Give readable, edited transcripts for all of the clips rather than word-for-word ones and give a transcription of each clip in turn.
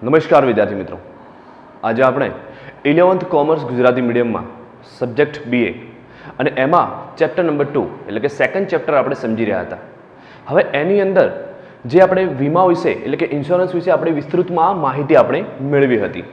નમસ્કાર વિદ્યાર્થી મિત્રો, આજે આપણે 11th કોમર્સ ગુજરાતી મીડિયમમાં સબ્જેક્ટ BA અને એમાં ચેપ્ટર નંબર 2 એટલે કે સેકન્ડ ચેપ્ટર આપણે સમજી રહ્યા હતા. હવે એની અંદર જે આપણે વીમા વિશે એટલે કે ઇન્સ્યોરન્સ વિશે આપણે વિસ્તૃતમાં માહિતી આપણે મેળવી હતી.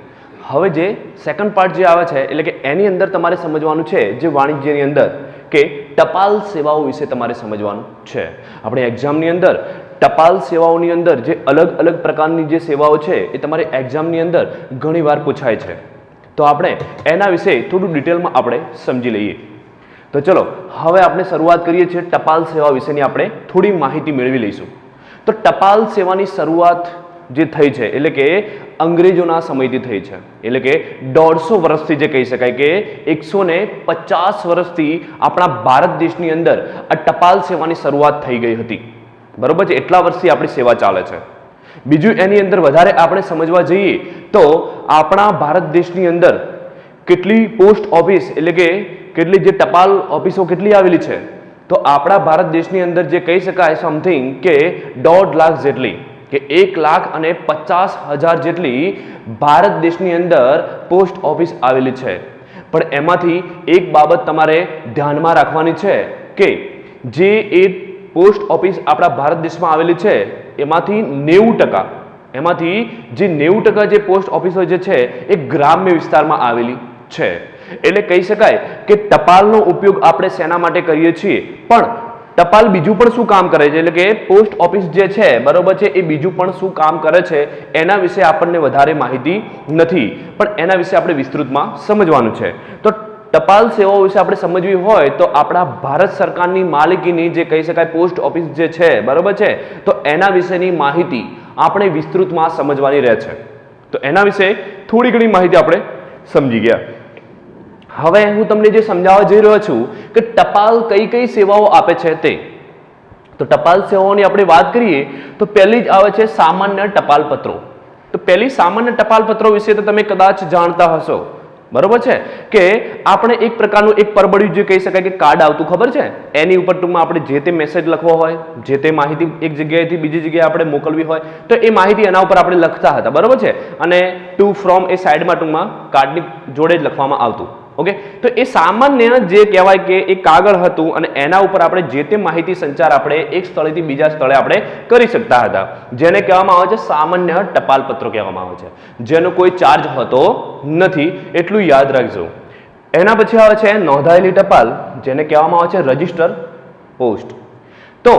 હવે જે સેકન્ડ પાર્ટ જે આવે છે એટલે કે એની અંદર તમારે સમજવાનું છે જે વાણિજ્યની અંદર કે ટપાલ સેવાઓ વિશે તમારે સમજવાનું છે. આપણે એક્ઝામની અંદર ટપાલ સેવાઓની અંદર જે અલગ અલગ પ્રકારની જે સેવાઓ છે એ તમારી એક્ઝામની અંદર ઘણીવાર પૂછાય છે. તો આપણે એના વિશે થોડું ડિટેલમાં આપણે સમજી લઈએ. તો ચલો હવે આપણે શરૂઆત કરીએ છીએ ટપાલ સેવા વિશેની આપણે થોડી માહિતી મેળવી લઈશું. તો ટપાલ સેવાની શરૂઆત જે થઈ છે એટલે કે અંગ્રેજોના સમયથી થઈ છે. એટલે કે 150 વર્ષથી જે કહી શકાય કે 150 વર્ષથી આપણા ભારત દેશની અંદર આ ટપાલ સેવાની શરૂઆત થઈ ગઈ હતી. બરોબર છે, એટલા વર્ષથી આપણી સેવા ચાલે છે. બીજું એની અંદર વધારે આપણે સમજવા જઈએ તો આપણા ભારત દેશની અંદર કેટલી પોસ્ટ ઓફિસ એટલે કે કેટલી જે ટપાલ ઓફિસો કેટલી આવેલી છે, તો આપણા ભારત દેશની અંદર જે કહી શકાય સમથિંગ કે 1.5 લાખ જેટલી કે 1,50,000 જેટલી ભારત દેશની અંદર પોસ્ટ ઓફિસ આવેલી છે. પણ એમાંથી એક બાબત તમારે ધ્યાનમાં રાખવાની છે કે જે એ પોસ્ટ ઓફિસ આપણા ભારત દેશમાં આવેલી છે એમાંથી 90% જે પોસ્ટ ઓફિસો જે છે એ ગ્રામ્ય વિસ્તારમાં આવેલી છે. એટલે કહી શકાય કે ટપાલનો ઉપયોગ આપણે શેના માટે કરીએ છીએ, પણ ટપાલ બીજું પણ શું કામ કરે છે એટલે કે પોસ્ટ ઓફિસ જે છે બરોબર છે એ બીજું પણ શું કામ કરે છે એના વિશે આપણને વધારે માહિતી નથી, પણ એના વિશે આપણે વિસ્તૃતમાં સમજવાનું છે. તો ટપાલ સેવાઓ વિશે આપણે સમજવી હોય તો આપણા ભારત સરકારની માલિકીની જે કહી શકાય પોસ્ટ ઓફિસ જે છે બરોબર છે, તો એના વિશેની માહિતી આપણે વિસ્તૃતમાં સમજવાની રહે છે. તો એના વિશે થોડી ઘણી માહિતી આપણે સમજી ગયા. હવે હું તમને જે સમજાવવા જઈ રહ્યો છું કે ટપાલ કઈ કઈ સેવાઓ આપે છે તે. તો ટપાલ સેવાઓની આપણે વાત કરીએ તો પહેલી જ આવે છે સામાન્ય ટપાલ પત્રો. તો પહેલી સામાન્ય ટપાલ પત્રો વિશે તો તમે કદાચ જાણતા હશો બરોબર છે કે આપણે એક પ્રકારનું એક પરબડિયું જે કહી શકાય કે કાર્ડ આવતું ખબર છે, એની ઉપર ટૂંકમાં આપણે જે તે મેસેજ લખવો હોય, જે તે માહિતી એક જગ્યાએથી બીજી જગ્યાએ આપણે મોકલવી હોય તો એ માહિતી એના ઉપર આપણે લખતા હતા બરોબર છે, અને ટુ ફ્રોમ એ સાઈડમાં ટૂંકમાં કાર્ડની જોડે જ લખવામાં આવતું. ઓકે, તો એ સામાન્ય જે કહેવાય કે એક કાગળ હતું અને એના ઉપર આપણે જે તે માહિતી સંચાર આપણે એક સ્થળેથી બીજા સ્થળે આપણે કરી શકતા હતા, જેને કહેવામાં આવે છે સામાન્ય ટપાલ પત્રો કહેવામાં આવે છે, જેનો કોઈ ચાર્જ હોતો નથી, એટલું યાદ રાખજો. એના પછી આવે છે નોંધાયેલી ટપાલ, જેને કહેવામાં આવે છે રજિસ્ટર પોસ્ટ. તો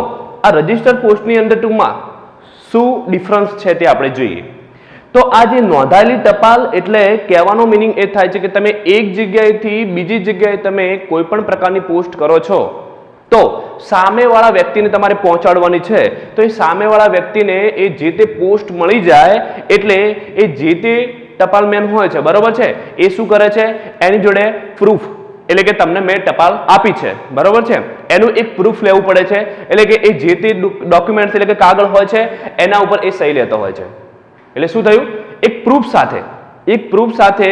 આ રજિસ્ટર પોસ્ટની અંદર ટૂંકમાં શું ડિફરન્સ છે તે આપણે જોઈએ. તો આ જે નોંધાયેલી ટપાલ એટલે કહેવાનો મિનિંગ એ થાય છે કે તમે એક જગ્યાએથી બીજી જગ્યાએ તમે કોઈ પણ પ્રકારની પોસ્ટ કરો છો તો સામેવાળા વ્યક્તિને તમારે પહોંચાડવાની છે, તો એ સામેવાળા વ્યક્તિને એ જે તે પોસ્ટ મળી જાય એટલે એ જે તે ટપાલમેન હોય છે બરોબર છે એ શું કરે છે, એની જોડે પ્રૂફ એટલે કે તમને મેં ટપાલ આપી છે બરોબર છે એનું એક પ્રૂફ લેવું પડે છે. એટલે કે એ જે તે ડોક્યુમેન્ટ એટલે કે કાગળ હોય છે એના ઉપર એ સહી લેતો હોય છે. એટલે શું થયું, એક પ્રૂફ સાથે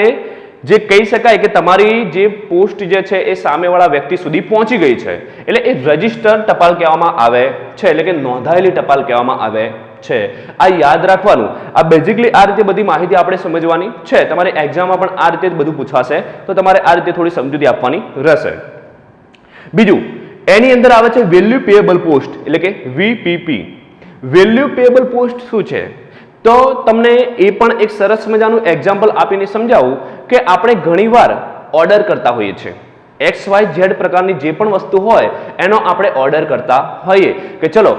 જે કહી શકાય કે તમારી જે પોસ્ટ જે છે એ સામેવાળા વ્યક્તિ સુધી પહોંચી ગઈ છે, એટલે એ રજિસ્ટર ટપાલ કહેવામાં આવે છે, એટલે કે નોંધાયેલી ટપાલ કહેવામાં આવે છે. આ યાદ રાખવાનું. આ બેઝિકલી આ રીતે બધી માહિતી આપણે સમજવાની છે. તમારે એક્ઝામમાં પણ આ રીતે જ બધું પૂછાશે, તો તમારે આ રીતે થોડી સમજૂતી આપવાની રહેશે. બીજું એની અંદર આવે છે વેલ્યુ પેએબલ પોસ્ટ એટલે કે VPP. વેલ્યુ પેએબલ પોસ્ટ શું છે તો તમને એ પણ એક સરસ મજાનું એક્ઝામ્પલ આપીને સમજાવું કે આપણે ઘણીવાર ઓર્ડર કરતા હોઈએ છીએ. XYZ પ્રકારની જે પણ વસ્તુ હોય એનો આપણે ઓર્ડર કરતા હોઈએ કે ચલો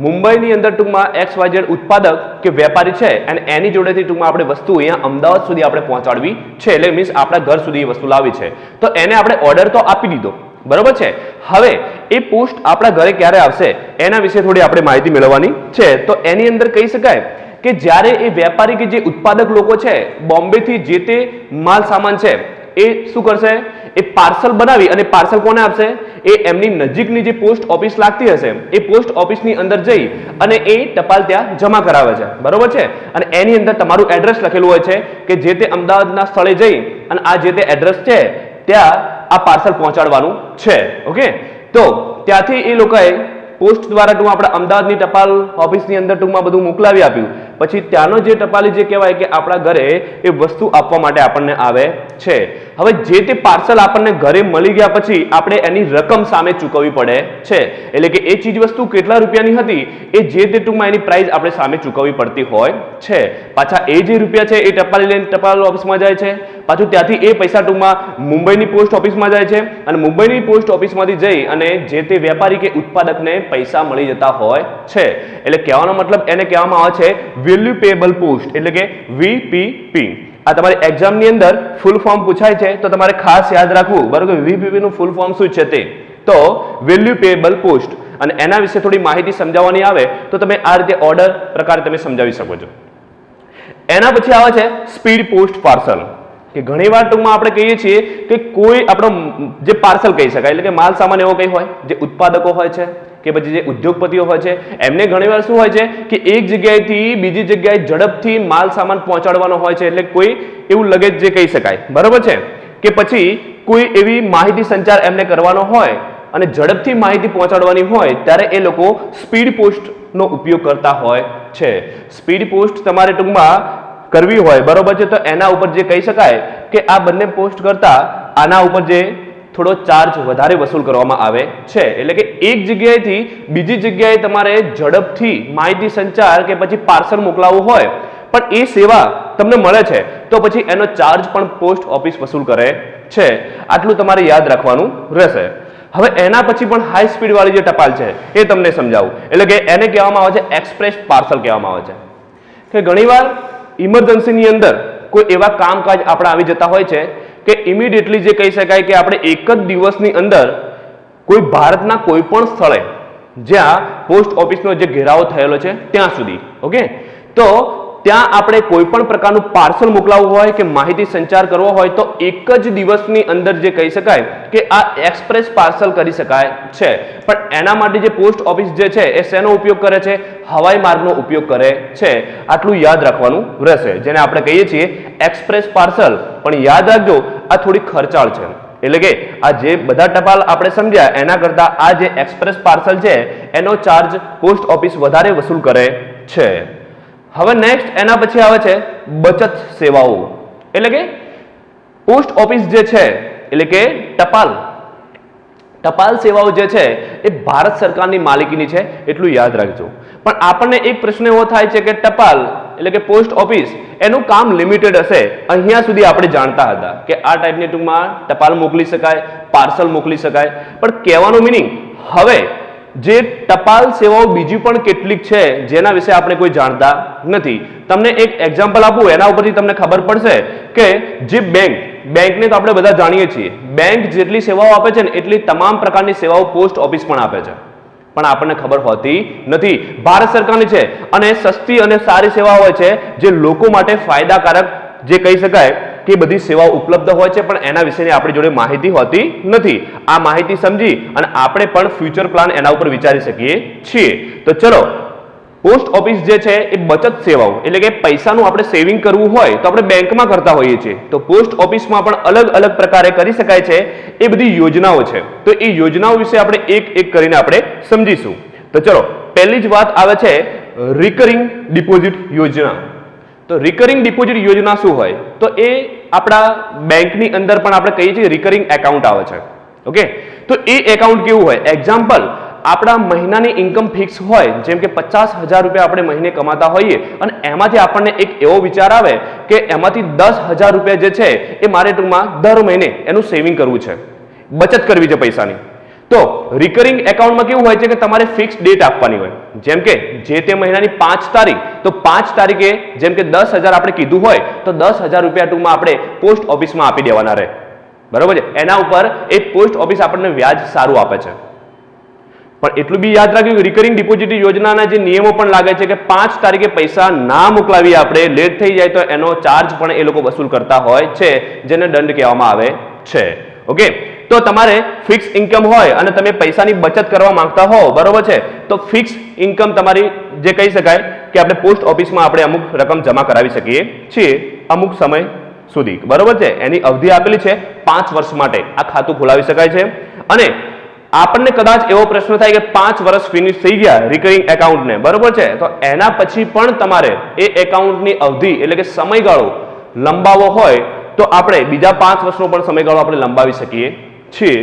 મુંબઈની અંદર ટૂંકમાં XYZ ઉત્પાદક કે વેપારી છે અને એની જોડેથી ટૂંકમાં આપણે વસ્તુ અહીંયા અમદાવાદ સુધી આપણે પહોંચાડવી છે, એટલે મીન્સ આપણા ઘર સુધી એ વસ્તુ લાવી છે, તો એને આપણે ઓર્ડર તો આપી દીધો બરોબર છે. હવે એ પોસ્ટ આપણા ઘરે ક્યારે આવશે એના વિશે થોડી આપણે માહિતી મેળવવાની છે. તો એની અંદર કહી શકાય કે જ્યારે એ વેપારી કે જે ઉત્પાદક લોકો છે બોમ્બે થી જે તે માલ સામાન છે એ શું કરશે, એ પાર્સલ બનાવી અને પાર્સલ કોને આપશે, એ એમની નજીકની જે પોસ્ટ ઓફિસ લાગતી હશે એ પોસ્ટ ઓફિસની અંદર જઈ અને એ ટપાલ ત્યાં જમા કરાવે છે બરોબર છે, અને એની અંદર તમારું એડ્રેસ લખેલું હોય છે કે જે તે અમદાવાદના સ્થળે જઈ અને આ જે તે એડ્રેસ છે ત્યાં આ પાર્સલ પહોંચાડવાનું છે. ઓકે, તો ત્યાંથી એ લોકોએ પોસ્ટ દ્વારા ટૂંકમાં આપણે અમદાવાદની ટપાલ ઓફિસની અંદર ટૂંકમાં બધું મોકલાવી આપ્યું. પછી ત્યાંનો જે ટપાલી જે કહેવાય કે આપણા ઘરે એ વસ્તુ આપવા માટે આપણને આવે છે. હવે જે તે પાર્સલ આપણને ઘરે મળી ગયા પછી આપણે એની રકમ સામે ચૂકવવી પડે છે. એટલે કે એ ચીજ વસ્તુ કેટલા રૂપિયાની હતી એ જે તે ટૂંકમાં એની પ્રાઇસ આપણે સામે ચૂકવવી પડતી હોય છે. પાછા એ જે રૂપિયા છે એ ટપાલી લઈને ટપાલ ઓફિસમાં જાય છે. પાછું ત્યાંથી એ પૈસા ટૂંકમાં મુંબઈની પોસ્ટ ઓફિસમાં જાય છે અને મુંબઈની પોસ્ટ ઓફિસમાંથી જઈ અને જે તે વેપારી કે ઉત્પાદકને પૈસા મળી જતા હોય છે. એટલે કહેવાનો મતલબ એને કહેવામાં આવે છે વેલ્યુ પેએબલ પોસ્ટ એટલે કે વીપીપી. આ તમારી એક્ઝામની અંદર ફૂલ ફોર્મ પૂછાય છે તો તમારે ખાસ યાદ રાખવું બરોબર. વીપીપી નું ફૂલ ફોર્મ શું છે તે તો વેલ્યુ પેએબલ પોસ્ટ. અને એના વિશે થોડી માહિતી સમજાવવાની આવે તો તમે આ રીતે ઓર્ડર પ્રકારે તમે સમજાવી શકો છો. એના પછી આવે છે સ્પીડ પોસ્ટ પાર્સલ કે ઘણીવાર ટૂંકમાં આપણે કહીએ છીએ કે કોઈ આપણો જે પાર્સલ કહી શકાય એટલે કે માલ સામાન એવો કઈ હોય જે ઉત્પાદકો હોય છે કે પછી જે ઉદ્યોગપતિઓ હોય છે એમને ઘણીવાર શું હોય છે કે એક જગ્યાએથી બીજી જગ્યાએ ઝડપથી માલ સામાન પહોંચાડવાનો હોય છે. એટલે કોઈ એવું લગેજ જે કહી શકાય બરોબર છે કે પછી કોઈ એવી માહિતી સંચાર એમને કરવાનો હોય અને ઝડપથી માહિતી પહોંચાડવાની હોય ત્યારે એ લોકો સ્પીડ પોસ્ટનો ઉપયોગ કરતા હોય છે. સ્પીડ પોસ્ટ તમારે ટૂંકમાં કરવી હોય બરોબર છે તો એના ઉપર જે કહી શકાય કે આ બંને પોસ્ટ કરતા આના ઉપર જે થોડો ચાર્જ વધારે વસૂલ કરવામાં આવે છે. એટલે કે એક જગ્યાએથી બીજી જગ્યાએ તમારે ઝડપથી માહિતી સંચાર કે પછી પાર્સલ મોકલાવવું હોય પણ એ સેવા તમને મળે છે તો પછી એનો ચાર્જ પણ પોસ્ટ ઓફિસ વસૂલ કરે છે. આટલું તમારે યાદ રાખવાનું રહેશે. હવે એના પછી પણ હાઈ સ્પીડ વાળી જે ટપાલ છે એ તમને સમજાવું. એટલે કે એને કહેવામાં આવે છે એક્સપ્રેસ પાર્સલ કહેવામાં આવે છે કે ઘણીવાર ઇમરજન્સીની અંદર કોઈ એવા કામકાજ આપણા આવી જતા હોય છે કે ઇમિડિયેટલી જે કહી શકાય કે આપણે એક જ દિવસની અંદર કોઈ ભારતના કોઈ પણ સ્થળે જ્યાં પોસ્ટ ઓફિસનો જે ઘેરાવો થયેલો છે ત્યાં સુધી ઓકે તો ત્યાં આપણે કોઈ પણ પ્રકારનું પાર્સલ મોકલાવવું હોય કે માહિતી સંચાર કરવો હોય તો એક જ દિવસની અંદર જે કહી શકાય કે આ એક્સપ્રેસ પાર્સલ કરી શકાય છે. પણ એના માટે જે પોસ્ટ ઓફિસ જે છે એ શેનો ઉપયોગ કરે છે હવાઈ માર્ગનો ઉપયોગ કરે છે. આટલું યાદ રાખવાનું રહેશે જેને આપણે કહીએ છીએ એક્સપ્રેસ પાર્સલ. પણ યાદ રાખજો આ થોડી ખર્ચાળ છે. એટલે કે આ જે બધા ટપાલ આપણે સમજ્યા એના કરતા આ જે એક્સપ્રેસ પાર્સલ છે એનો ચાર્જ પોસ્ટ ઓફિસ વધારે વસૂલ કરે છે. હવે નેક્સ્ટ એના પછી આવે છે બચત સેવાઓ. એટલે કે પોસ્ટ ઓફિસ જે છે એટલે કે ટપાલ સેવાઓ જે છે એ ભારત સરકારની માલિકીની છે એટલું યાદ રાખજો. પણ આપણને એક પ્રશ્ન એવો થાય છે કે ટપાલ એટલે કે પોસ્ટ ઓફિસ એનું કામ લિમિટેડ હશે. અહીંયા સુધી આપણે જાણતા હતા કે આ ટાઈપની ટૂંકમાં ટપાલ મોકલી શકાય પાર્સલ મોકલી શકાય. પણ કહેવાનો મિનિંગ હવે જે ટપાલ સેવાઓ બીજી પણ કેટલીક છે જેના વિશે આપણે કોઈ જાણતા નથી. તમને એક એક્ઝામ્પલ આપું એના ઉપરથી તમને ખબર પડશે કે જે બેંકને તો આપણે બધા જાણીએ છીએ બેંક જેટલી સેવાઓ આપે છે ને એટલી તમામ પ્રકારની સેવાઓ પોસ્ટ ઓફિસ પણ આપે છે પણ આપણને ખબર હોતી નથી. ભારત સરકારની છે અને સસ્તી અને સારી સેવાઓ હોય છે જે લોકો માટે ફાયદાકારક જે કહી શકાય કે બધી સેવાઓ ઉપલબ્ધ હોય છે પણ એના વિશેની આપણી જોડે માહિતી હોતી નથી. આ માહિતી સમજી અને આપણે પણ ફ્યુચર પ્લાન એના ઉપર વિચારી શકીએ છીએ. તો ચલો પોસ્ટ ઓફિસ જે છે એ બચત સેવાઓ એટલે કે પૈસાનું આપણે સેવિંગ કરવું હોય તો આપણે બેંકમાં કરતા હોઈએ છીએ તો પોસ્ટ ઓફિસમાં પણ અલગ અલગ પ્રકારે કરી શકાય છે. એ બધી યોજનાઓ છે તો એ યોજનાઓ વિશે આપણે એક એક કરીને આપણે સમજીશું. તો ચલો પહેલી જ વાત આવે છે રિકરિંગ ડિપોઝિટ યોજના. તો રિકરિંગ ડિપોઝિટ યોજના શું હોય તો એ આપણા બેંકની અંદર પણ આપણે કહીએ છીએ રિકરિંગ એકાઉન્ટ આવે છે. ઓકે તો એ એકાઉન્ટ કેવું હોય એક્ઝામ્પલ આપણા મહિનાની ઇન્કમ ફિક્સ હોય જેમ કે 50,000 રૂપિયા આપણે મહિને કમાતા હોઈએ અને એમાંથી આપણને એક એવો વિચાર આવે કે એમાંથી 10,000 રૂપિયા જે છે એ મારે ટૂંકમાં દર મહિને એનું સેવિંગ કરવું છે બચત કરવી છે પૈસાની. તો રિકરિંગ એકાઉન્ટમાં કેવું હોય છે કે તમારે ફિક્સ ડેટ આપવાની હોય જેમ કે જે તે મહિનાની 5 તારીખ તો 5 તારીખે જેમ કે 10,000 આપણે કીધું હોય તો 10,000 રૂપિયા ટૂંકમાં આપણે પોસ્ટ ઓફિસમાં આપી દેવાના રહે બરોબર છે. એના ઉપર એ પોસ્ટ ઓફિસ આપણને વ્યાજ સારું આપે છે. પણ એટલું બી યાદ રાખ્યું રિકરિંગ ડિપોઝિટ યોજનાના જે નિયમો પણ લાગે છે કે 5 તારીખે પૈસા ના મોકલાવી આપણે લેટ થઈ જાય તો એનો ચાર્જ પણ એ લોકો વસૂલ કરતા હોય છે જેને દંડ કહેવામાં આવે છે. ઓકે તો તમારે ફિક્સ ઇન્કમ હોય અને તમે પૈસાની બચત કરવા માંગતા હો બરોબર છે તો ફિક્સ ઇન્કમ તમારી જે કહી શકાય કે આપણે પોસ્ટ ઓફિસમાં આપણે અમુક રકમ જમા કરાવી શકીએ છીએ અમુક સમય સુધી બરોબર છે. એની અવધિ આપેલી છે 5 વર્ષ માટે આ ખાતું ખોલાવી શકાય છે અને આપણને કદાચ એવો પ્રશ્ન થાય કે 5 વર્ષ ફિનિશ થઈ ગયા રિકરિંગ એકાઉન્ટને, બરોબર છે, તો એના પછી પણ તમારે એ એકાઉન્ટની અવધિ એટલે કે સમયગાળો લંબાવવો હોય તો આપણે બીજા 5 વર્ષનો પણ સમયગાળો આપણે લંબાવી શકીએ છીએ.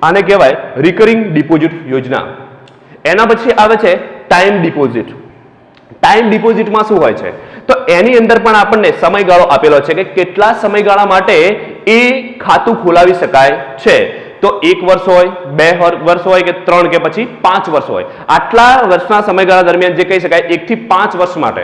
આને કહેવાય રિકરિંગ ડિપોઝિટ યોજના. એના પછી આવે છે ટાઈમ ડિપોઝિટ. ટાઈમ ડિપોઝિટમાં શું હોય છે? તો એની અંદર પણ આપણને સમયગાળો આપેલો છે કે કેટલા સમયગાળા માટે એ ખાતું ખોલાવી શકાય છે. તો 1 વર્ષ હોય, 2 વર્ષ હોય કે 3 કે પછી 5 વર્ષ હોય. આટલા વર્ષના સમયગાળા દરમિયાન જે કહી શકાય 1 થી 5 વર્ષ માટે,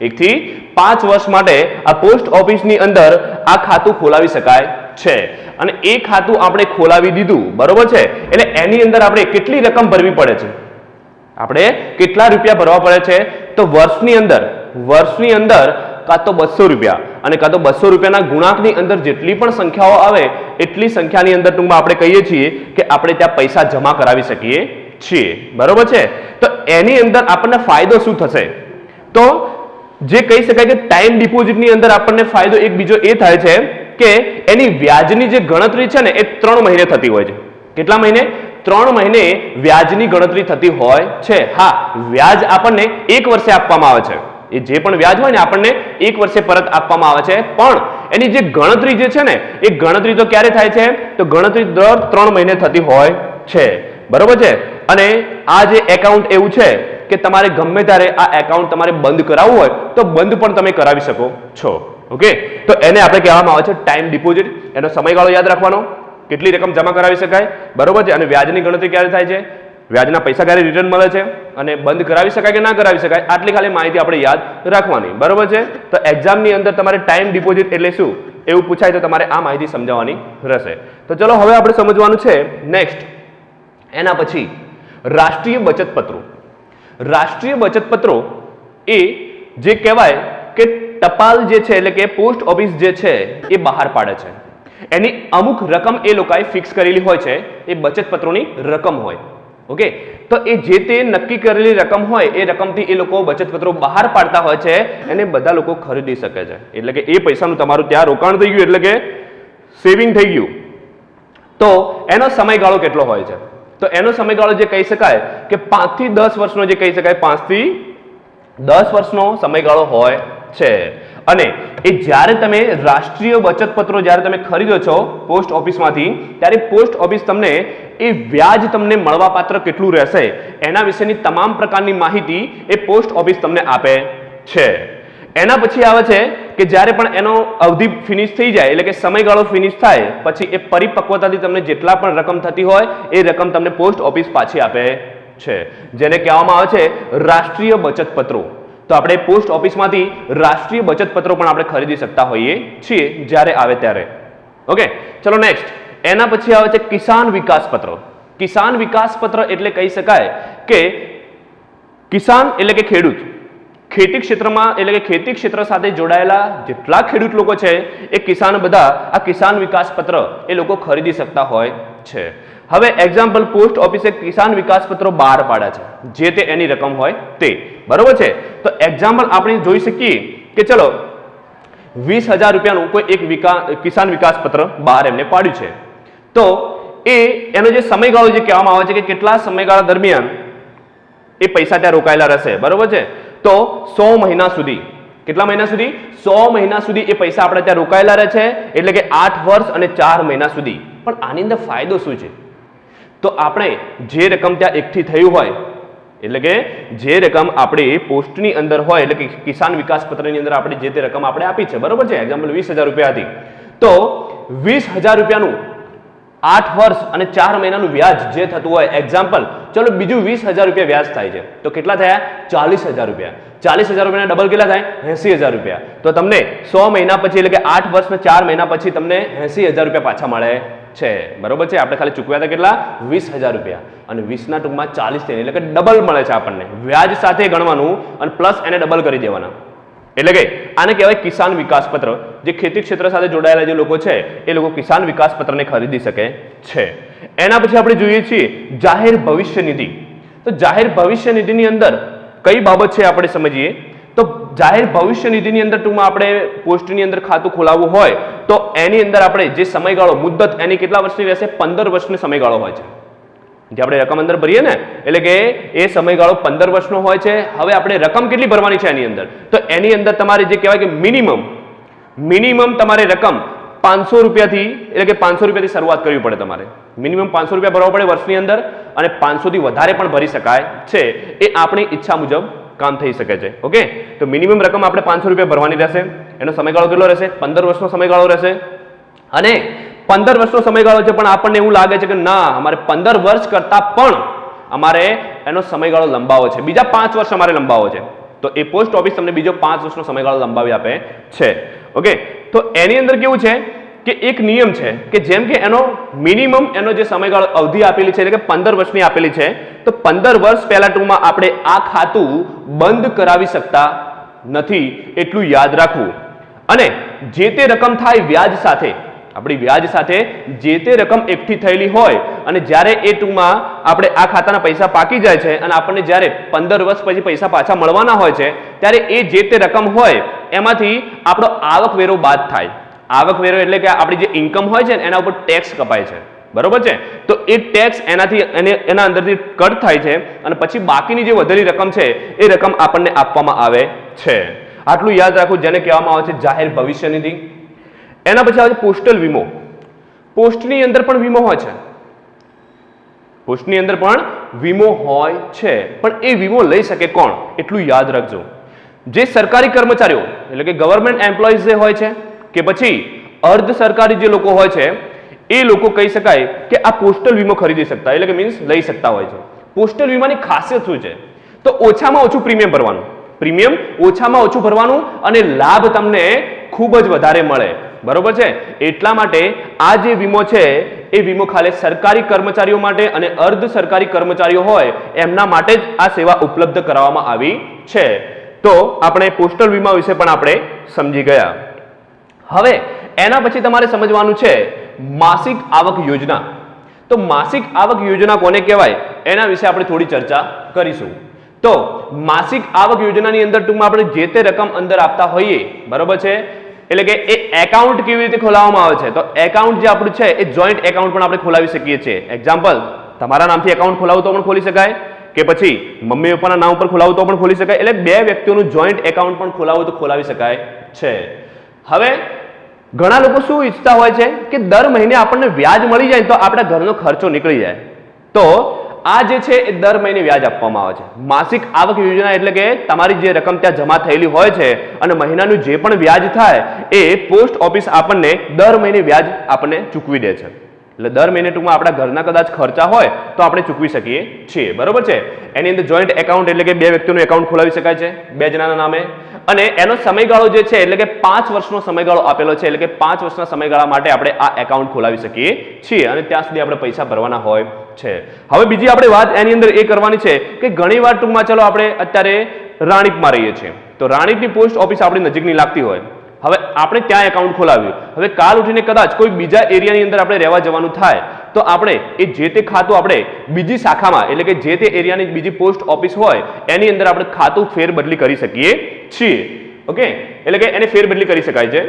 1 થી 5 વર્ષ માટે આ પોસ્ટ ઓફિસની અંદર આ ખાતું ખોલાવી શકાય છે. અને એ ખાતું આપણે ખોલાવી દીધું, બરોબર છે, એટલે એની અંદર આપણે કેટલી રકમ ભરવી પડે છે? આપણે કેટલા રૂપિયા ભરવા પડે છે? તો વર્ષની અંદર કાં તો 200 રૂપિયા અને કાં તો 200 રૂપિયાના ગુણાંકની અંદર જેટલી પણ સંખ્યાઓ આવે એટલી સંખ્યાની અંદર ટૂંકમાં આપણે કહીએ છીએ કે આપણે ત્યાં પૈસા જમા કરાવી શકીએ છીએ, બરોબર છે. તો એની અંદર આપણને ફાયદો શું થશે? તો જે કહી શકાય કે ટાઈમ ડિપોઝિટની અંદર આપણને ફાયદો એક બીજો એ થાય છે કે એની વ્યાજની જે ગણતરી છે ને એ 3 મહિને થતી હોય છે. કેટલા મહિને? 3 મહિને વ્યાજની ગણતરી થતી હોય છે. હા, વ્યાજ આપણને 1 વર્ષે આપવામાં આવે છે. એ જે પણ વ્યાજ હોય ને આપણને 1 વર્ષે પરત આપવામાં આવે છે, પણ એની જે ગણતરી જે છે ને એ ગણતરી તો ક્યારે થાય છે? તો ગણતરી દર 3 મહિને થતી હોય છે, બરોબર છે. અને આ જે એકાઉન્ટ એવું છે કે તમારે ગમે ત્યારે આ એકાઉન્ટ તમારે બંધ કરાવવું હોય તો બંધ પણ તમે કરાવી શકો છો. ઓકે, તો એને આપણે કહેવામાં આવે છે ટાઈમ ડિપોઝિટ. એનો સમયગાળો યાદ રાખવાનો, કેટલી રકમ જમા કરાવી શકાય, બરોબર છે, અને વ્યાજની ગણતરી ક્યારે થાય છે, વ્યાજના પૈસા ક્યારે રિટર્ન મળે છે, અને બંધ કરાવી શકાય કે ના કરાવી શકાય, આટલી ખાલી માહિતી આપણે યાદ રાખવાની, બરોબર છે. તો એક્ઝામની અંદર તમારે ટાઈમ ડિપોઝિટ એટલે શું એવું પૂછાય તો તમારે આ માહિતી સમજાવવાની રહેશે. તો ચલો હવે આપણે સમજવાનું છે નેક્સ્ટ. એના પછી રાષ્ટ્રીય બચત પત્રો. રાષ્ટ્રીય બચત પત્રો એ જે કહેવાય કે ટપાલ જે છે એટલે કે પોસ્ટ ઓફિસ જે છે એ બહાર પાડે છે. એની અમુક રકમ એ લોકોએ ફિક્સ કરેલી હોય છે, એ બચત પત્રોની રકમ હોય. ઓકે, તો એ જે તે નક્કી કરેલી રકમ હોય એ રકમથી એ લોકો બચત પત્રો બહાર પાડતા હોય છે, એને બધા લોકો ખરીદી શકે છે. એટલે કે એ પૈસાનું તમારું ત્યાં રોકાણ થઈ ગયું એટલે કે સેવિંગ થઈ ગયું. તો એનો સમયગાળો કેટલો હોય છે? તો એનો સમયગાળો જે કહી શકાય કે 5 થી 10 વર્ષનો જે કહી શકાય 5 થી 10 વર્ષનો સમયગાળો હોય છે. અને એ જ્યારે તમે રાષ્ટ્રીય બચત પત્રો જ્યારે તમે ખરીદો છો પોસ્ટ ઓફિસમાંથી, ત્યારે પોસ્ટ ઓફિસ તમને એ વ્યાજ તમને મળવાપાત્ર કેટલું રહેશે એના વિશેની તમામ પ્રકારની માહિતી એ પોસ્ટ ઓફિસ તમને આપે છે. એના પછી આવે છે કે જ્યારે પણ એનો અવધિ ફિનિશ થઈ જાય એટલે કે સમયગાળો ફિનિશ થાય પછી એ પરિપક્વતાથી તમને જેટલા પણ રકમ થતી હોય એ રકમ તમને પોસ્ટ ઓફિસ પાછી આપે છે, જેને કહેવામાં આવે છે રાષ્ટ્રીય બચત પત્રો. તો આપણે પોસ્ટ ઓફિસમાંથી રાષ્ટ્રીય બચત પત્રો પણ આપણે ખરીદી શકતા હોઈએ છીએ જ્યારે આવે ત્યારે. ઓકે, ચલો નેક્સ્ટ. એના પછી આવે છે કિસાન વિકાસ પત્ર. કિસાન વિકાસ પત્ર એટલે કહી શકાય કે કિસાન એટલે કે ખેડૂત, ખેતી ક્ષેત્રમાં એટલે કે ખેતી ક્ષેત્ર સાથે જોડાયેલા જેટલા ખેડૂત લોકો છે એ કિસાન બધા આ કિસાન વિકાસ પત્ર એ લોકો ખરીદી શકતા હોય છે. હવે એક્ઝામ્પલ પોસ્ટ ઓફિસે કિસાન વિકાસ પત્રો બહાર પાડ્યા છે જે તે એની રકમ હોય તે, બરોબર છે. તો એક્ઝામ્પલ આપણે જોઈ શકીએ કે ચલો 20,000 રૂપિયાનું કોઈ એક કિસાન વિકાસ પત્ર બહાર એમને પાડ્યું છે. તો એનો જે સમયગાળો જે કહેવામાં આવે છે કે કેટલા સમયગાળા દરમિયાન એ પૈસા ત્યાં રોકાયેલા રહેશે, બરોબર છે. તો 100 મહિના સુધી. કેટલા મહિના સુધી? 100 મહિના સુધી એ પૈસા આપણે ત્યાં રોકાયેલા રહે છે, એટલે કે 8 વર્ષ અને 4 મહિના સુધી. પણ આની અંદર ફાયદો શું છે? તો આપણે જે રકમ ત્યાં એકઠી થયું હોય એટલે કે જે રકમ આપણે પોસ્ટની અંદર હોય એટલે કે કિસાન વિકાસ પત્રની અંદર આપણે જે તે રકમ આપણે આપી છે, બરોબર છે, એક્ઝામ્પલ 20,000 રૂપિયા હતી, તો 20,000 રૂપિયાનું 8 વર્ષ અને 4 મહિનાનું વ્યાજ જે થતું હોય, એક્ઝામ્પલ ચલો બીજું 20,000 રૂપિયા વ્યાજ થાય છે, તો કેટલા થયા? 40,000 રૂપિયા. 40,000 રૂપિયાના ડબલ કેટલા થાય? 80,000 રૂપિયા. તો તમને 100 મહિના પછી એટલે કે 8 વર્ષ અને 4 મહિના પછી તમને 80,000 રૂપિયા પાછા મળે છે, બરોબર છે. આપણે ખાલી ચૂકવ્યા હતા કેટલા? 20,000 રૂપિયા, અને 20 ના ટૂંકમાં 40 થઈને એટલે કે ડબલ મળે છે આપણને. વ્યાજ સાથે ગણવાનું અને પ્લસ એને ડબલ કરી દેવાના. એટલે કે આને કહેવાય કિસાન વિકાસ પત્ર. જે ખેતી ક્ષેત્ર સાથે જોડાયેલા જે લોકો છે એ લોકો કિસાન વિકાસ પત્રને ખરીદી શકે છે. એના પછી આપણે જોઈએ છીએ જાહેર ભવિષ્ય નિધિ. તો જાહેર ભવિષ્ય નિધિની અંદર કઈ બાબત છે આપણે સમજીએ. તો જાહેર ભવિષ્ય નિધિની અંદર ટૂંકમાં આપણે પોસ્ટની અંદર ખાતું ખોલાવવું હોય તો એની અંદર આપણે જે સમયગાળો મુદ્દત એની કેટલા વર્ષની રહેશે? 15 વર્ષનો સમયગાળો હોય છે. જે આપણે રકમ અંદર ભરીએ ને એટલે કે એ સમયગાળો 15 વર્ષનો હોય છે. હવે આપણે રકમ કેટલી ભરવાની છે એની અંદર, તો એની અંદર તમારે જે કહેવાય કે મિનિમમ તમારે રકમ 500 રૂપિયાથી એટલે કે 500 રૂપિયાથી શરૂઆત કરવી પડે. તમારે મિનિમમ 500 રૂપિયા ભરવા પડે વર્ષની અંદર, અને 500 થી વધારે પણ ભરી શકાય છે. એ આપણી ઈચ્છા મુજબ કામ થઈ શકે છે. ઓકે, તો મિનિમમ રકમ આપણે 500 રૂપિયા ભરવાની રહેશે. એનો સમયગાળો કેટલો રહેશે? 15 વર્ષનો સમયગાળો રહેશે. અને 15 વર્ષનો સમયગાળો છે, પણ આપણને એવું લાગે છે કે ના, અમારે 15 વર્ષ કરતા પણ અમારે એનો સમયગાળો લંબાવો છે, બીજા 5 વર્ષ અમારે લંબાવો છે, તો એ પોસ્ટ ઓફિસ તમને બીજો 5 વર્ષનો સમયગાળો લંબાવી આપે છે. ઓકે, તો એની અંદર કેવું છે કે એક નિયમ છે કે જેમ કે એનો મિનિમમ એનો જે સમયગાળો અવધિ આપેલી છે એટલે કે 15 વર્ષની આપેલી છે, તો 15 વર્ષ પહેલા ટૂંકમાં આપણે આ ખાતું બંધ કરાવી શકતા નથી, એટલું યાદ રાખવું. અને જે તે રકમ થાય વ્યાજ સાથે, આપણી વ્યાજ સાથે જે તે રકમ એકઠી થયેલી હોય અને જ્યારે એ ટૂંકમાં આપણે આ ખાતાના પૈસા પાકી જાય છે અને આપણને જ્યારે 15 વર્ષ પછી પૈસા પાછા મળવાના હોય છે, ત્યારે એ જે તે રકમ હોય એમાંથી આપણો આવકવેરો બાદ થાય. આવકવેરો એટલે કે આપણી જે ઇન્કમ હોય છે ને એના ઉપર ટેક્સ કપાય છે, બરોબર છે? તો એ ટેક્સ એનાથી એના અંદરથી કટ થાય છે અને પછી બાકીની જે વધેલી રકમ છે એ રકમ આપણને આપવામાં આવે છે. આટલું યાદ રાખવું, જેને કહેવામાં આવે છે જાહેર ભવિષ્ય નિધિ. એના પછી આવે છે પોસ્ટલ વીમો. પોસ્ટની અંદર પણ વીમો હોય છે, પોસ્ટની અંદર પણ વીમો હોય છે, પણ એ વીમો લઈ શકે કોણ? એટલું યાદ રાખજો. જે સરકારી કર્મચારીઓ એટલે કે ગવર્મેન્ટ એમ્પ્લોઈઝ જે હોય છે કે પછી અર્ધ સરકારી જે લોકો હોય છે, એ લોકો કહી શકાય કે આ પોસ્ટલ વીમો ખરીદી શકતા, એટલે કે મીન્સ લઈ શકતા હોય છે. પોસ્ટલ વીમાની ખાસિયત શું છે? તો ઓછામાં ઓછું પ્રીમિયમ ભરવાનું, પ્રીમિયમ ઓછામાં ઓછું ભરવાનું અને લાભ તમને ખૂબ જ વધારે મળે, બરોબર છે? એટલા માટે આ જે વીમો છે એ વીમો ખાલી સરકારી કર્મચારીઓ માટે અને અર્ધ સરકારી કર્મચારીઓ હોય એમના માટે જ આ સેવા ઉપલબ્ધ કરાવવામાં આવી છે. તો આપણે પોસ્ટલ વીમા વિશે પણ આપણે સમજી ગયા. હવે એના પછી તમારે સમજવાનું છે માસિક આવક યોજના. તો માસિક આવક યોજના કોને કહેવાય એના વિશે આપણે થોડી ચર્ચા કરીશું. તો માસિક આવક યોજનાની અંદર ટૂંકમાં આપણે જે તે રકમ અંદર આપતા હોઈએ, બરોબર છે, એટલે કે એ એકાઉન્ટ કેવી રીતે ખોલાવવામાં આવે છે? તો એકાઉન્ટ જે આપણું છે એ જોઈન્ટ એકાઉન્ટ પણ આપણે ખોલાવી શકીએ છીએ. એક્ઝામ્પલ, તમારા નામથી એકાઉન્ટ ખોલાવો તો પણ ખોલી શકાય, કે પછી મમ્મી પપ્પાના નામ ઉપર ખોલાવો તો પણ ખોલી શકાય. એટલે બે વ્યક્તિઓનું જોઈન્ટ એકાઉન્ટ પણ ખોલાવો તો ખોલાવી શકાય છે. હવે ઘણા લોકો શું ઈચ્છતા હોય છે કે દર મહિને આપણને વ્યાજ મળી જાય તો આપણા ઘરનો ખર્ચો નીકળી જાય. તો આ જે છે એ દર મહિને વ્યાજ આપવામાં આવે છે. માસિક આવક યોજના એટલે કે તમારી જે રકમ ત્યાં જમા થયેલી હોય છે અને મહિનાનું જે પણ વ્યાજ થાય એ પોસ્ટ ઓફિસ આપણને દર મહિને વ્યાજ આપણને ચૂકવી દે છે. એટલે દર મહિને ટૂંકમાં આપણા ઘરના કદાચ ખર્ચા હોય તો આપણે ચૂકવી શકીએ છીએ, બરોબર છે? એની અંદર જોઈન્ટ એકાઉન્ટ એટલે કે બે વ્યક્તિઓનું એકાઉન્ટ ખોલાવી શકાય છે, બે જણાના નામે. અને એનો સમયગાળો જે છે એટલે કે 5 વર્ષનો સમયગાળો આપેલો છે, એટલે કે 5 વર્ષના સમયગાળા માટે આપણે આ એકાઉન્ટ ખોલાવી શકીએ છીએ અને ત્યાં સુધી આપણે પૈસા ભરવાના હોય છે. હવે બીજી આપણે વાત એની અંદર એ કરવાની છે કે ઘણીવાર ટૂંકમાં ચાલો આપણે અત્યારે રાણીપમાં રહીએ છીએ, તો રાણીપની પોસ્ટ ઓફિસ આપણી નજીકની લાગતી હોય. હવે આપણે ત્યાં એકાઉન્ટ ખોલાવ્યું, હવે કાલ ઉઠીને કદાચ કોઈ બીજા એરિયાની અંદર આપણે રહેવા જવાનું થાય તો આપણે એ જે તે ખાતું આપણે બીજી શાખામાં એટલે કે જે તે એરિયાની બીજી પોસ્ટ ઓફિસ હોય એની અંદર આપણે ખાતું ફેરબદલી કરી શકીએ છીએ. ઓકે, એટલે કે એને ફેરબદલી કરી શકાય છે.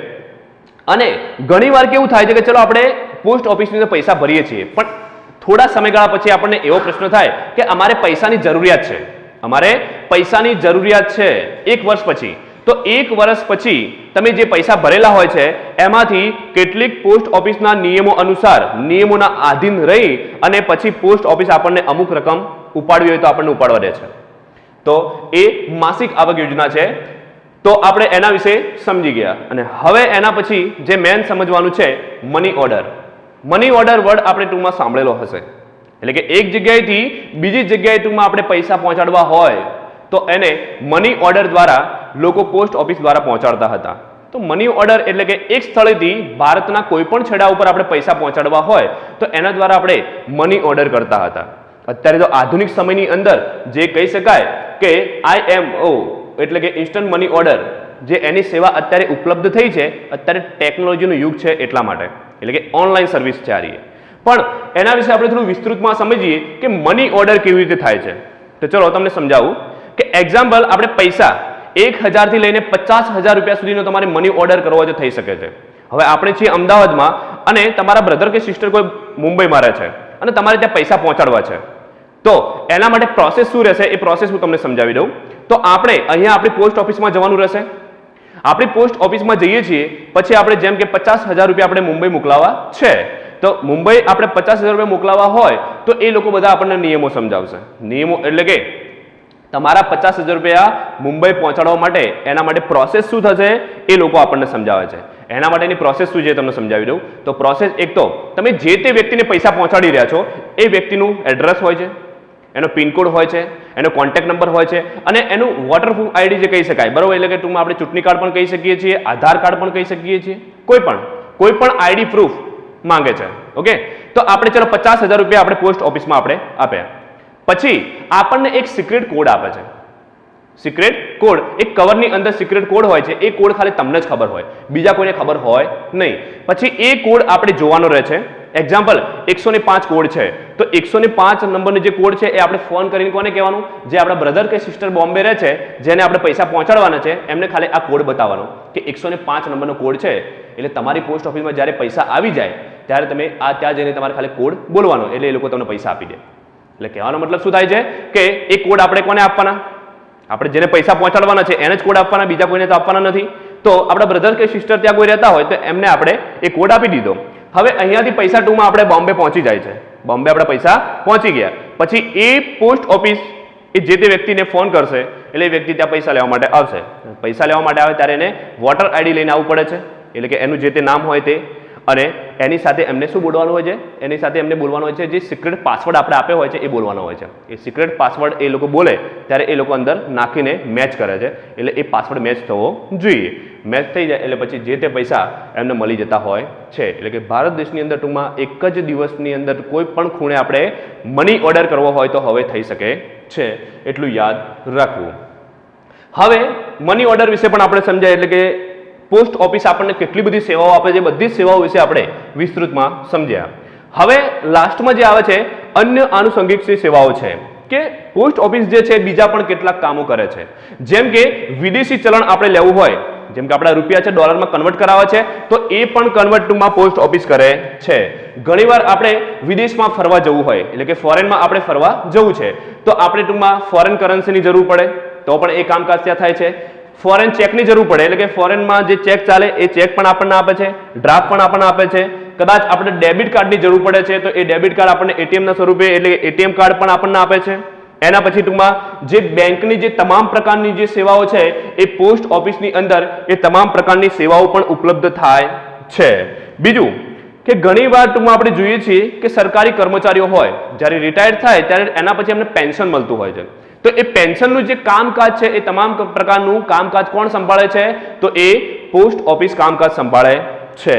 અને ઘણીવાર કેવું થાય છે કે ચલો આપણે પોસ્ટ ઓફિસની અંદર પૈસા ભરીએ છીએ, પણ થોડા સમયગાળા પછી આપણને એવો પ્રશ્ન થાય કે અમારે પૈસાની જરૂરિયાત છે, અમારે પૈસાની જરૂરિયાત છે 1 વર્ષ પછી. તો 1 વર્ષ પછી તમે જે પૈસા ભરેલા હોય છે એમાંથી કેટલીક પોસ્ટ ઓફિસના નિયમો અનુસાર નિયમોના આધીન રહી અને પછી પોસ્ટ ઓફિસ આપણને અમુક રકમ ઉપાડવી હોય તો આપણને ઉપાડવા દે છે. તો એ માસિક આવક યોજના છે. તો આપણે એના વિશે સમજી ગયા. અને હવે એના પછી જે મેન સમજવાનું છે money order. Money order word આપણે ટૂંકમાં સાંભળેલો હશે, એટલે કે એક જગ્યાએથી બીજી જગ્યાએ ટૂંકમાં આપણે પૈસા પહોંચાડવા હોય તો એને મની ઓર્ડર દ્વારા લોકો પોસ્ટ ઓફિસ દ્વારા પહોંચાડતા હતા. તો મની ઓર્ડર એટલે કે એક સ્થળેથી ભારતના કોઈ પણ છેડા ઉપર આપણે પૈસા પહોંચાડવા હોય તો એના દ્વારા આપણે મની ઓર્ડર કરતા હતા. અત્યારે તો આધુનિક સમયની અંદર જે કહી શકાય કે IMO એટલે કે ઇન્સ્ટન્ટ મની ઓર્ડર જે એની સેવા અત્યારે ઉપલબ્ધ થઈ છે, અત્યારે ટેકનોલોજીનો યુગ છે એટલા માટે, એટલે કે ઓનલાઈન સર્વિસ છે આ રહી. પણ એના વિશે આપણે થોડું વિસ્તૃતમાં સમજીએ કે મની ઓર્ડર કેવી રીતે થાય છે. તો ચલો તમને સમજાવું કે એક્ઝામ્પલ, આપણે પૈસા 1000 થી લઈને 50,000 રૂપિયા સુધીનો તમારે મની ઓર્ડર કરવો હોય તો થઈ શકે છે. હવે આપણે છીએ અમદાવાદમાં અને તમારા બ્રધર કે સિસ્ટર કોઈ મુંબઈમાં રહે છે, અને તમારે ત્યાં પૈસા પહોંચાડવા છે, તો એના માટે પ્રોસેસ શું રહેશે એ પ્રોસેસ હું તમને સમજાવી દઉં. તો આપણે અહીંયા આપણી પોસ્ટ ઓફિસમાં જવાનું રહેશે. આપણી પોસ્ટ ઓફિસમાં જઈએ છીએ પછી આપણે જેમ કે 50,000 રૂપિયા આપણે મુંબઈ મોકલાવા છે, તો મુંબઈ આપણે 50,000 રૂપિયા મોકલાવા હોય તો એ લોકો બધા આપણને નિયમો સમજાવશે. નિયમો એટલે કે તમારા 50,000 રૂપિયા મુંબઈ પહોંચાડવા માટે એના માટે પ્રોસેસ શું થશે એ લોકો આપણને સમજાવે છે. એના માટેની પ્રોસેસ શું છે તમને સમજાવી દઉં. તો પ્રોસેસ એક તો તમે જે તે વ્યક્તિને પૈસા પહોંચાડી રહ્યા છો એ વ્યક્તિનું એડ્રેસ હોય છે, એનો પિનકોડ હોય છે, એનો કોન્ટેક્ટ નંબર હોય છે અને એનું વોટરપ્રૂફ આઈડી જે કહી શકાય, બરોબર, એટલે કે ટૂંકમાં આપણે ચૂંટણી કાર્ડ પણ કહી શકીએ છીએ, આધાર કાર્ડ પણ કહી શકીએ છીએ, કોઈ પણ આઈડી પ્રૂફ માંગે છે. ઓકે, તો આપણે ચલો 50,000 રૂપિયા આપણે પોસ્ટ ઓફિસમાં આપણે આપ્યા. પછી આપણને એક સિક્રેટ કોડ આપે છે. સિક્રેટ કોડ, એક કવરની અંદર સિક્રેટ કોડ હોય છે. એ કોડ ખાલી તમને જ ખબર હોય, બીજા કોઈને ખબર હોય નહીં. પછી એ કોડ આપણે જોવાનો રહે છે. એક્ઝામ્પલ 105 કોડ છે, તો 105 નંબરનો જે કોડ છે એ આપણે ફોન કરીને કોને કહેવાનું, જે આપણા બ્રધર કે સિસ્ટર બોમ્બે રહે છે, જેને આપણે પૈસા પહોંચાડવાના છે, એમને ખાલી આ કોડ બતાવવાનો કે 105 નંબરનો કોડ છે. એટલે તમારી પોસ્ટ ઓફિસમાં જ્યારે પૈસા આવી જાય ત્યારે તમે ત્યાં જઈને તમારે ખાલી કોડ બોલવાનો, એટલે એ લોકો તમને પૈસા આપી દે. એટલે કહેવાનો મતલબ શું થાય છે કે એ કોડ આપણે કોને આપવાના, આપણે જેને પૈસા પહોંચાડવાના છે એને જ કોડ આપવાના, બીજા કોઈને તો આપવાના નથી. તો આપણા બ્રધર કે સિસ્ટર ત્યાં કોઈ રહેતા હોય તો એમને આપણે એ કોડ આપી દીધો. હવે અહીંયાથી પૈસા ટૂંકમાં આપણે બોમ્બે પહોંચી જાય છે. બોમ્બે આપણે પૈસા પહોંચી ગયા પછી એ પોસ્ટ ઓફિસ એ જે તે વ્યક્તિને ફોન કરશે, એટલે એ વ્યક્તિ ત્યાં પૈસા લેવા માટે આવશે. પૈસા લેવા માટે આવે ત્યારે એને વોટર આઈડી લઈને આવવું પડે છે, એટલે કે એનું જે તે નામ હોય તે, અને એની સાથે એમને શું બોલવાનું હોય છે, એની સાથે એમને બોલવાનું હોય છે જે સિક્રેટ પાસવર્ડ આપણે આપ્યો હોય છે એ બોલવાનો હોય છે. એ સિક્રેટ પાસવર્ડ એ લોકો બોલે ત્યારે એ લોકો અંદર નાખીને મેચ કરે છે, એટલે એ પાસવર્ડ મેચ થવો જોઈએ. મેચ થઈ જાય એટલે પછી જે તે પૈસા એમને મળી જતા હોય છે. એટલે કે ભારત દેશની અંદર ટૂંકમાં એક જ દિવસની અંદર કોઈ પણ ખૂણે આપણે મની ઓર્ડર કરવો હોય તો હવે થઈ શકે છે, એટલું યાદ રાખવું. હવે મની ઓર્ડર વિશે પણ આપણે સમજાય, એટલે કે પોસ્ટ ઓફિસ આપણને કેટલી બધી સેવાઓ આપે છે, બધી જ સેવાઓ વિશે આપણે વિસ્તૃતમાં સમજ્યા. હવે લાસ્ટમાં જે આવે છે અન્ય આનુષંગિક સેવાઓ છે કે પોસ્ટ ઓફિસ જે છે બીજા પણ કેટલાક કામો કરે છે. જેમ કે વિદેશી ચલણ આપણે લેવું હોય, જેમ કે આપણા રૂપિયા છે ડોલરમાં કન્વર્ટ કરાવે છે, તો એ પણ કન્વર્ટમાં પોસ્ટ ઓફિસ કરે છે. ઘણીવાર આપણે વિદેશમાં ફરવા જવું હોય, એટલે કે ફોરેનમાં આપણે ફરવા જવું છે, તો આપણે ટૂંકમાં ફોરેન કરન્સીની જરૂર પડે તો પણ એ કામકાજ ત્યાં થાય છે. ફોરેન ચેકની જરૂર પડે, એટલે કે ફોરેનમાં જે ચેક ચાલે એ ચેક પણ આપણને આપે છે, ડ્રાફ્ટ પણ આપણને આપે છે. કદાચ આપણે ડેબિટ કાર્ડની જરૂર પડે છે તો એ ડેબિટ કાર્ડ આપણને એટીએમના સ્વરૂપે, એટલે એટીએમ કાર્ડ પણ આપણને આપે છે. એના પછી ટૂંકમાં જે બેંકની જે તમામ પ્રકારની જે સેવાઓ છે એ પોસ્ટ ઓફિસની અંદર એ તમામ પ્રકારની સેવાઓ પણ ઉપલબ્ધ થાય છે. બીજું કે ઘણીવાર ટૂંકમાં આપણે જોઈએ છીએ કે સરકારી કર્મચારીઓ હોય જ્યારે રિટાયર્ડ થાય ત્યારે એના પછી એમને પેન્શન મળતું હોય છે, તો એ પેન્શનનું જે કામકાજ છે એ તમામ પ્રકારનું કામકાજ કોણ સંભાળે છે, તો એ પોસ્ટ ઓફિસ કામકાજ સંભાળે છે.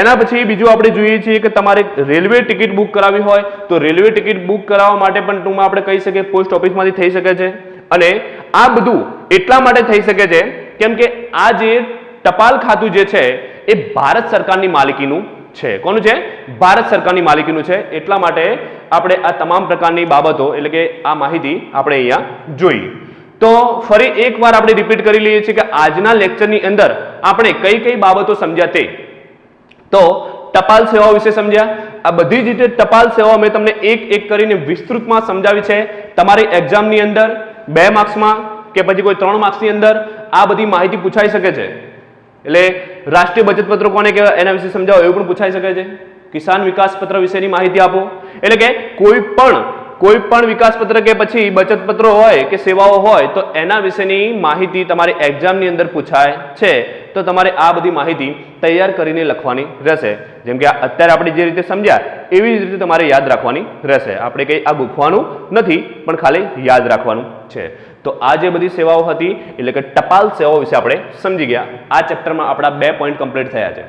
એના પછી બીજું આપણે જોઈએ છીએ કે તમારે રેલવે ટિકિટ બુક કરાવી હોય તો રેલવે ટિકિટ બુક કરાવવા માટે પણ ટૂંકમાં આપણે કહી શકીએ પોસ્ટ ઓફિસમાંથી થઈ શકે છે. અને આ બધું એટલા માટે થઈ શકે છે કેમ કે આ જે ટપાલ ખાતું જે છે એ ભારત સરકારની માલિકીનું છે. કોનું છે? ભારત સરકારની માલિકીનું છે. એટલા માટે આપણે આ તમામ પ્રકારની બાબતો, એટલે કે આ માહિતી આપણે અહીંયા જોઈ. તો ફરી એકવાર આપણે રિપીટ કરી લઈએ છીએ કે આજના લેક્ચરની અંદર આપણે કઈ કઈ બાબતો સમજ્યા તે. તો ટપાલ સેવાઓ વિશે સમજ્યા. આ બધી જ રીતે ટપાલ સેવાઓ મેં તમને એક એક કરીને વિસ્તૃતમાં સમજાવી છે. તમારી એક્ઝામની અંદર 2 માર્ક્સમાં કે પછી કોઈ 3 માર્ક્સની અંદર આ બધી માહિતી પૂછાઈ શકે છે. એટલે રાષ્ટ્રીય બચત પત્ર કોને કહેવાય એના વિશે સમજાવો એવું પણ પૂછાઈ શકે છે. કિસાન વિકાસ પત્ર વિશેની માહિતી આપો. એટલે કે કોઈ પણ વિકાસ પત્ર કે પછી બચત પત્રો હોય કે સેવાઓ હોય તો એના વિશેની માહિતી તમારી એક્ઝામની અંદર પૂછાય છે. તો તમારે આ બધી માહિતી તૈયાર કરીને લખવાની રહેશે. જેમ કે અત્યારે આપણે જે રીતે સમજ્યા એવી જ રીતે તમારે યાદ રાખવાની રહેશે. આપણે કંઈ આ ગૂંથવાનું નથી પણ ખાલી યાદ રાખવાનું છે. તો આ જે બધી સેવાઓ હતી એટલે કે ટપાલ સેવાઓ વિશે આપણે સમજી ગયા. આ ચેપ્ટરમાં આપણા 2 પોઈન્ટ કમ્પ્લીટ થયા છે.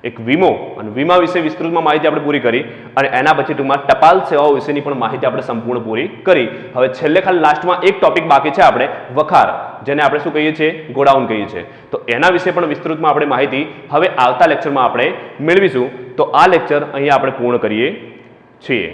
એક વીમો અને વીમા વિશે વિસ્તૃતમાં માહિતી આપણે પૂરી કરી અને એના પછી ટૂંકમાં ટપાલ સેવાઓ વિશેની પણ માહિતી આપણે સંપૂર્ણ પૂરી કરી. હવે છેલ્લે ખાલી લાસ્ટમાં એક ટોપિક બાકી છે આપણે વખાર, જેને આપણે શું કહીએ છીએ? ગોડાઉન કહીએ છીએ. તો એના વિશે પણ વિસ્તૃતમાં આપણે માહિતી હવે આવતા લેક્ચરમાં આપણે મેળવીશું. તો આ લેક્ચર અહીંયા આપણે પૂર્ણ કરીએ છીએ.